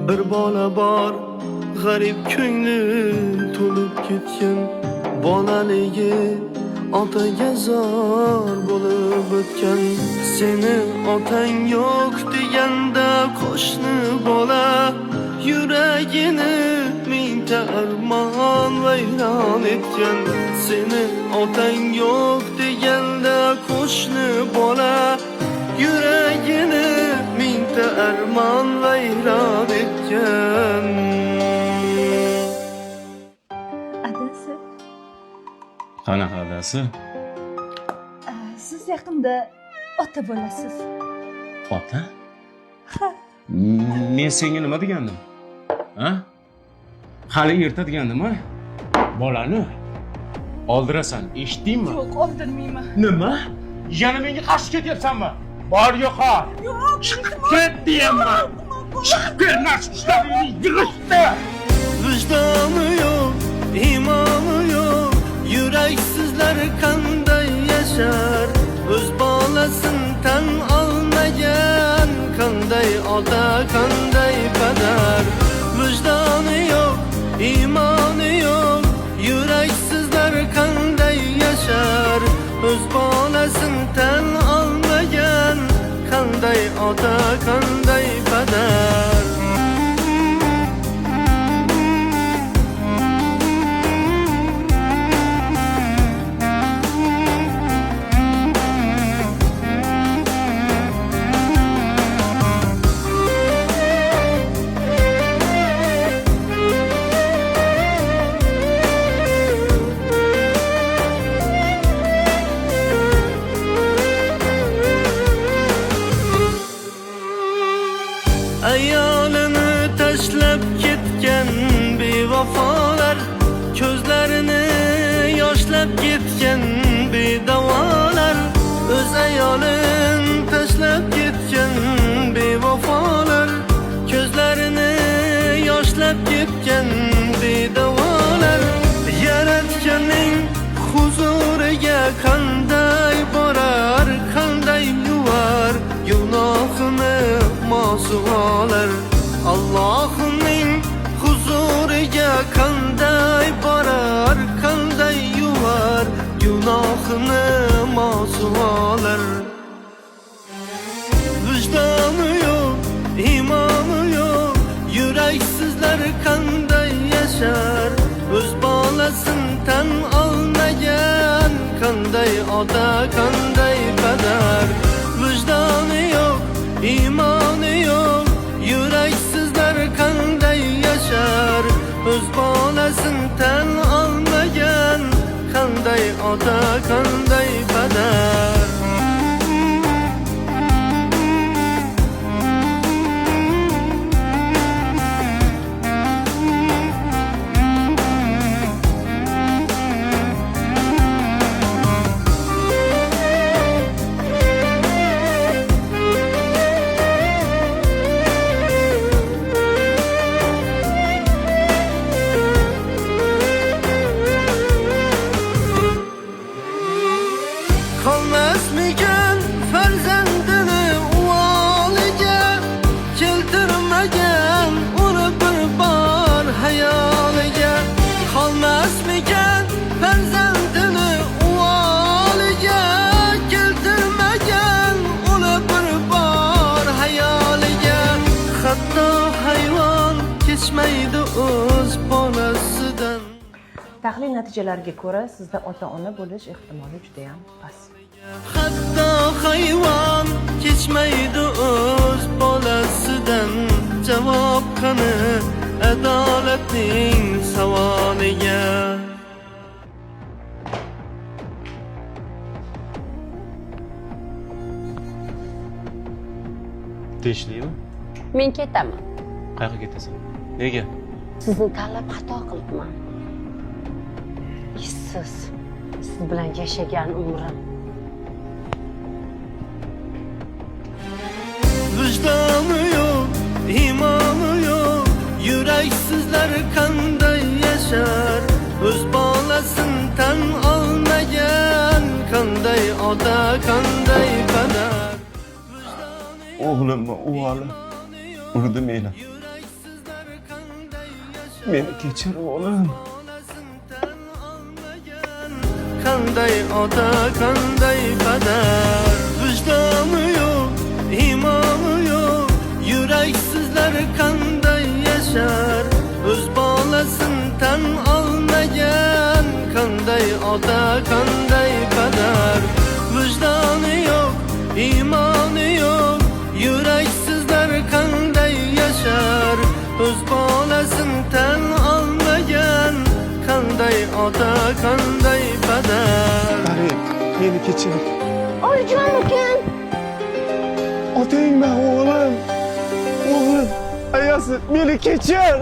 bir bola bor g'arib ko'ngli to'lib ketgan bolaligi otaga zor bo'lib o'tgan seni otang yo'q deganda qo'shni bola yuragini mingta armon vayron etgan seni otang yo'q deganda qo'shni bola yuragini mingta armon vayron etgan. Adasi, Qanaqa adasi? siz yaqinda ota bo'lasiz. Ota? Ha, Men senga nima degandim? Ha? Hali erta degandim-a? Bolani oldirasan, eshitdingmi? yo'q, oldirmayman. Nima? Yana menga qarshi ketyapsanmi? Bor yo'q-a? Yo'q, Chiqib ket deyapman. Chiqib ket, nasiblaringni yig'ishdi. Vijdoni yo'q, iymoni yo'q, yuraksizlar qanday yashar? O'z bolasin tan olmagan, qanday ota, qanday padar? Vijdoni yo'q, iymoni yo'q, yuraksizlar qanday yashar? O'z bolasin tan olmagan, qanday ota, qanday padar? Ayolini tashlab ketgan bevafolar, ko'zlarini yoshlab ketgan bedavolar. O'z ayolin tashlab ketgan bevafolar, ko'zlarini yoshlab ketgan bedavolar. Yaratganning huzuriga qanday borar, qanday yuvar gunohini masuvalar. Allohning huzuriga qanday borar, qanday yuvar gunohini masuvalar. Vijdoni yo'q, iymoni yo'q, yuraksizlar qanday yashar? O'z bolasin tan olmagan, qanday ota, qanday padar? Vijdoni yo'q, iymoni yo'q, yuraksizlar qanday yashar? O'z bolasin tan olmagan, qanday ota, qanday padar? Qolmasmikan farzandini uvoliga, keltirmagan uni bir bor hayoliga. Qolmasmikan farzandini uvoliga, keltirmagan uni bir bor hayoliga. Hatto hayvon kechmaydi o'z bolasidan. Tahlil natijalariga ko'ra sizda ota-ona bo'lish ehtimoli juda ham past. Hatto hayvon kechmaydi o'z bolasidan. Javob qani adolatning savoliga? Tinchlikmi? Men ketaman. Qayerga ketasan? Nega? Sizni tanlab xato qilibman. Siz bilan yashagan umrim Vijdoni yo'q, iymoni yo'q, yuraksizlar qanday yashar? O'z bolasin tan olmagan, qanday ota, qanday padar? O'g'limni o'g'li urdi meni. Beni kechir oğlum. Qanday ota, qanday padar, vijdoni yo'q, iymoni yo'q, yuraksizlar qanday yashar, o'z bolasin tan olmagan, qanday ota, qanday padar, vijdoni yo'q, iymoni yo'q, yuraksizlar qanday yashar, o'z bolasin tan olmagan, qanday ota, qanday padar. Arif, beni kechir. Oyijon ukam. Otang ben oğlum. Oğlum, ayası beni kechir.